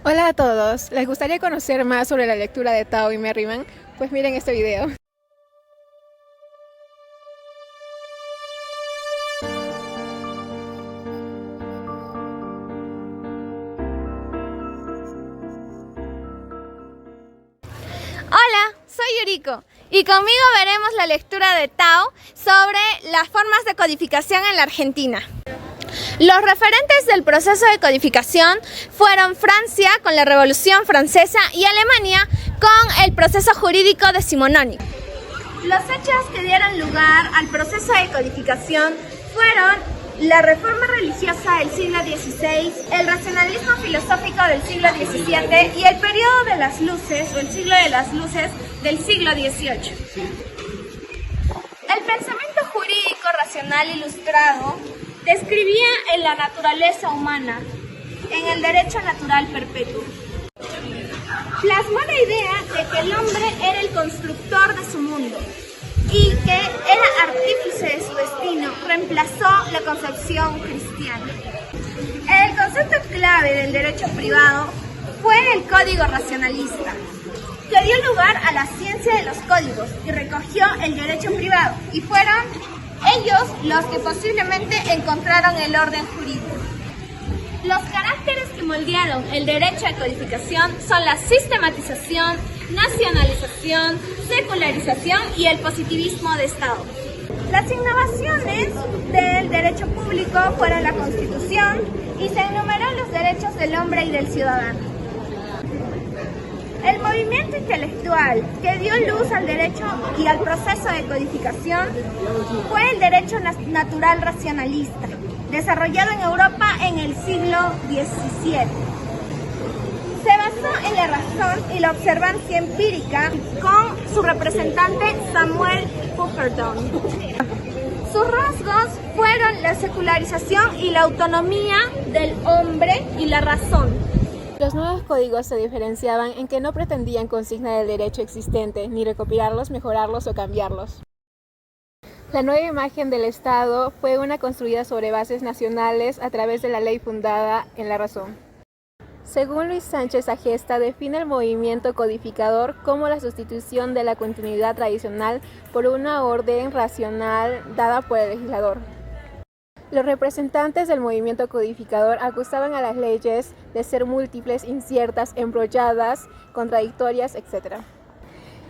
Hola a todos, ¿les gustaría conocer más sobre la lectura de Tao y Merriman? Pues miren este video. Hola, soy Yuriko y conmigo veremos la lectura de Tao sobre las formas de codificación en la Argentina. Los referentes del proceso de codificación fueron Francia con la Revolución Francesa y Alemania con el proceso jurídico decimonónico. Los hechos que dieron lugar al proceso de codificación fueron la reforma religiosa del siglo XVI, el racionalismo filosófico del siglo XVII y el periodo de las luces o el siglo de las luces del siglo XVIII. El pensamiento jurídico racional ilustrado describía en la naturaleza humana, en el derecho natural perpetuo. Plasmó la idea de que el hombre era el constructor de su mundo y que era artífice de su destino, reemplazó la concepción cristiana. El concepto clave del derecho privado fue el código racionalista, que dio lugar a la ciencia de los códigos y recogió el derecho privado, y fueron ellos los que posiblemente encontraron el orden jurídico. Los caracteres que moldearon el derecho de codificación son la sistematización, nacionalización, secularización y el positivismo de Estado. Las innovaciones del derecho público fueron la Constitución y se enumeró los derechos del hombre y del ciudadano. El movimiento intelectual que dio luz al derecho y al proceso de codificación fue el derecho natural racionalista, desarrollado en Europa en el siglo XVII. Se basó en la razón y la observancia empírica con su representante Samuel Pufferdon. Sus rasgos fueron la secularización y la autonomía del hombre y la razón. Los nuevos códigos se diferenciaban en que no pretendían consignar el derecho existente, ni recopilarlos, mejorarlos o cambiarlos. La nueva imagen del Estado fue una construida sobre bases nacionales a través de la ley fundada en la razón. Según Luis Sánchez Agesta, define el movimiento codificador como la sustitución de la continuidad tradicional por una orden racional dada por el legislador. Los representantes del movimiento codificador acusaban a las leyes de ser múltiples, inciertas, embrolladas, contradictorias, etc.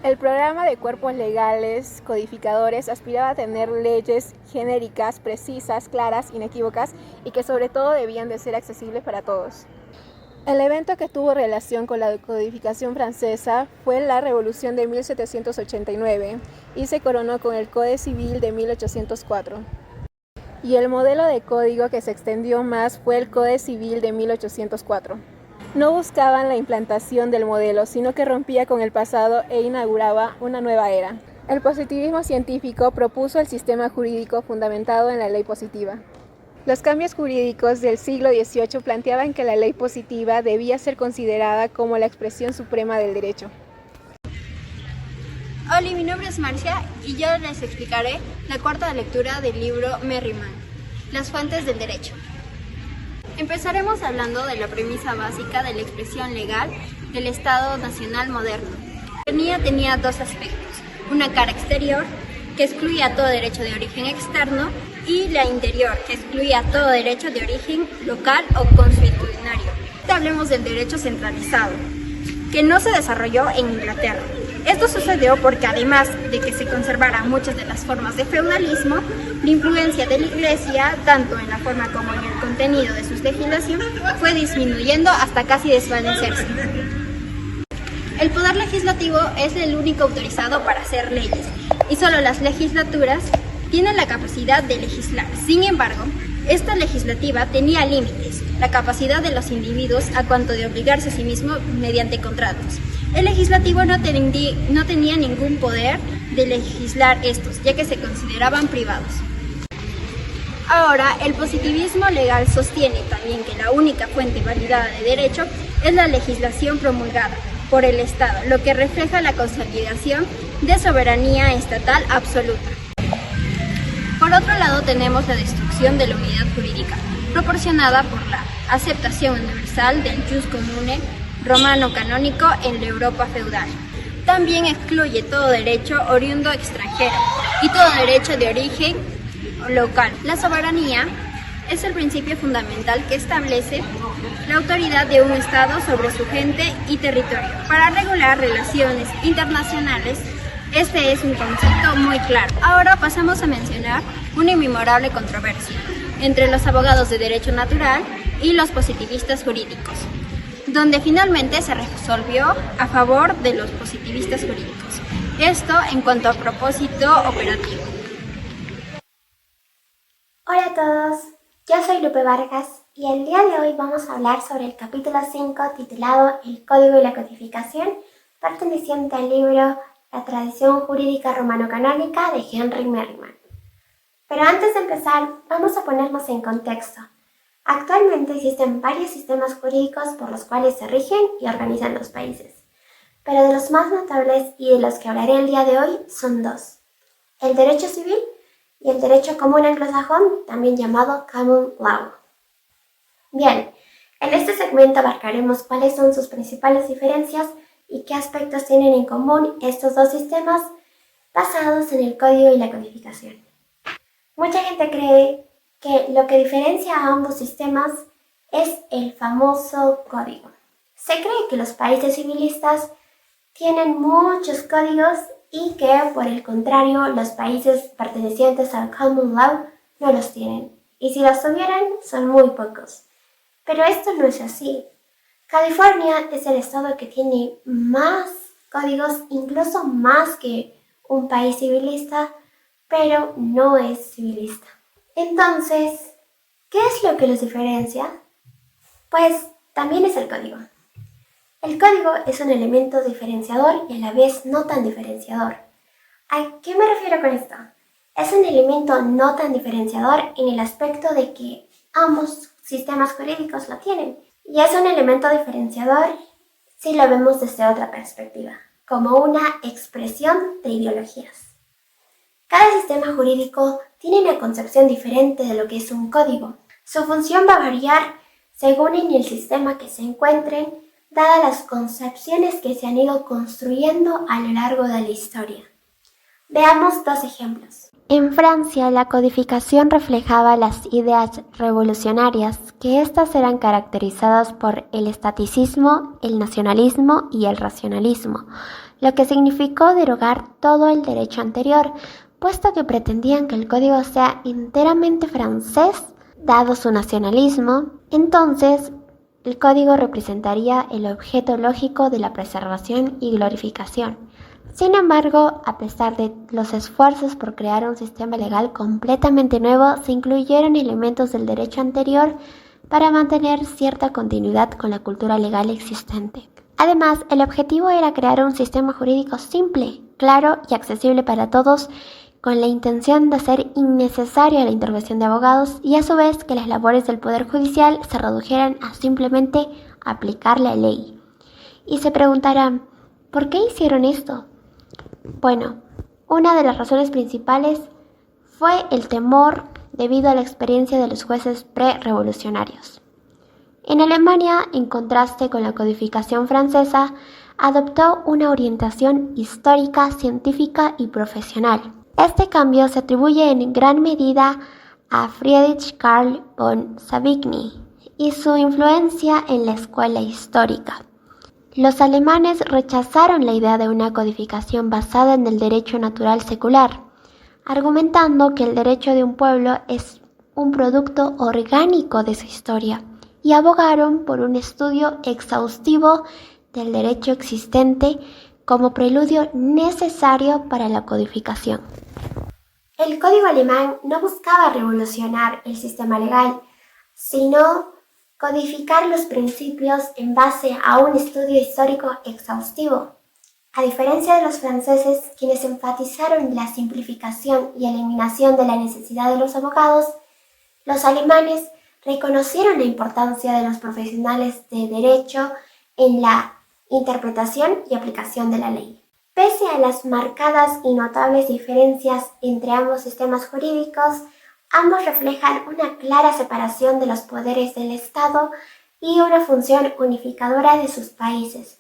El programa de cuerpos legales codificadores aspiraba a tener leyes genéricas, precisas, claras, inequívocas y que sobre todo debían de ser accesibles para todos. El evento que tuvo relación con la codificación francesa fue la Revolución de 1789 y se coronó con el Código Civil de 1804. Y el modelo de código que se extendió más fue el Código Civil de 1804. No buscaban la implantación del modelo, sino que rompía con el pasado e inauguraba una nueva era. El positivismo científico propuso el sistema jurídico fundamentado en la ley positiva. Los cambios jurídicos del siglo XVIII planteaban que la ley positiva debía ser considerada como la expresión suprema del derecho. Hola, mi nombre es Marcia y yo les explicaré la cuarta lectura del libro Merriman, Las fuentes del derecho. Empezaremos hablando de la premisa básica de la expresión legal del Estado nacional moderno. La soberanía tenía dos aspectos, una cara exterior, que excluía todo derecho de origen externo, y la interior, que excluía todo derecho de origen local o consuetudinario. Hablemos del derecho centralizado, que no se desarrolló en Inglaterra. Esto sucedió porque además de que se conservaran muchas de las formas de feudalismo, la influencia de la Iglesia, tanto en la forma como en el contenido de sus legislaciones, fue disminuyendo hasta casi desvanecerse. El poder legislativo es el único autorizado para hacer leyes, y solo las legislaturas tienen la capacidad de legislar. Sin embargo, esta legislativa tenía límites, la capacidad de los individuos a cuanto de obligarse a sí mismo mediante contratos. El legislativo no tenía ningún poder de legislar estos, ya que se consideraban privados. Ahora, el positivismo legal sostiene también que la única fuente validada de derecho es la legislación promulgada por el Estado, lo que refleja la consolidación de soberanía estatal absoluta. Por otro lado, tenemos la destrucción de la unidad jurídica, proporcionada por la aceptación universal del jus commune romano canónico en la Europa feudal. También excluye todo derecho oriundo extranjero y todo derecho de origen local. La soberanía es el principio fundamental que establece la autoridad de un Estado sobre su gente y territorio. Para regular relaciones internacionales, este es un concepto muy claro. Ahora pasamos a mencionar una inmemorable controversia entre los abogados de derecho natural y los positivistas jurídicos, donde finalmente se resolvió a favor de los positivistas jurídicos. Esto en cuanto a propósito operativo. Hola a todos, yo soy Lupe Vargas y el día de hoy vamos a hablar sobre el capítulo 5 titulado El Código y la Codificación, perteneciente al libro La tradición jurídica romano-canónica de Henry Merriman. Pero antes de empezar, vamos a ponernos en contexto. Actualmente existen varios sistemas jurídicos por los cuales se rigen y organizan los países, pero de los más notables y de los que hablaré el día de hoy son dos: el derecho civil y el derecho común anglosajón, también llamado Common Law. Bien, en este segmento abarcaremos cuáles son sus principales diferencias y qué aspectos tienen en común estos dos sistemas basados en el código y la codificación. Mucha gente cree que lo que diferencia a ambos sistemas es el famoso código. Se cree que los países civilistas tienen muchos códigos y que, por el contrario, los países pertenecientes al Common Law no los tienen. Y si los tuvieran, son muy pocos. Pero esto no es así. California es el estado que tiene más códigos, incluso más que un país civilista, pero no es civilista. Entonces, ¿qué es lo que los diferencia? Pues también es el código. El código es un elemento diferenciador y a la vez no tan diferenciador. ¿A qué me refiero con esto? Es un elemento no tan diferenciador en el aspecto de que ambos sistemas jurídicos lo tienen. Y es un elemento diferenciador si lo vemos desde otra perspectiva, como una expresión de ideologías. Cada sistema jurídico tiene una concepción diferente de lo que es un código. Su función va a variar según en el sistema que se encuentren, dadas las concepciones que se han ido construyendo a lo largo de la historia. Veamos dos ejemplos. En Francia, la codificación reflejaba las ideas revolucionarias, que éstas eran caracterizadas por el estaticismo, el nacionalismo y el racionalismo, lo que significó derogar todo el derecho anterior, puesto que pretendían que el código sea enteramente francés, dado su nacionalismo. Entonces, el código representaría el objeto lógico de la preservación y glorificación. Sin embargo, a pesar de los esfuerzos por crear un sistema legal completamente nuevo, se incluyeron elementos del derecho anterior para mantener cierta continuidad con la cultura legal existente. Además, el objetivo era crear un sistema jurídico simple, claro y accesible para todos, con la intención de hacer innecesaria la intervención de abogados y a su vez que las labores del Poder Judicial se redujeran a simplemente aplicar la ley. Y se preguntarán, ¿por qué hicieron esto? Bueno, una de las razones principales fue el temor debido a la experiencia de los jueces pre-revolucionarios. En Alemania, en contraste con la codificación francesa, adoptó una orientación histórica, científica y profesional. Este cambio se atribuye en gran medida a Friedrich Karl von Savigny y su influencia en la escuela histórica. Los alemanes rechazaron la idea de una codificación basada en el derecho natural secular, argumentando que el derecho de un pueblo es un producto orgánico de su historia, y abogaron por un estudio exhaustivo del derecho existente como preludio necesario para la codificación. El código alemán no buscaba revolucionar el sistema legal, sino codificar los principios en base a un estudio histórico exhaustivo. A diferencia de los franceses, quienes enfatizaron la simplificación y eliminación de la necesidad de los abogados, los alemanes reconocieron la importancia de los profesionales de derecho en la interpretación y aplicación de la ley. Pese a las marcadas y notables diferencias entre ambos sistemas jurídicos, ambos reflejan una clara separación de los poderes del Estado y una función unificadora de sus países.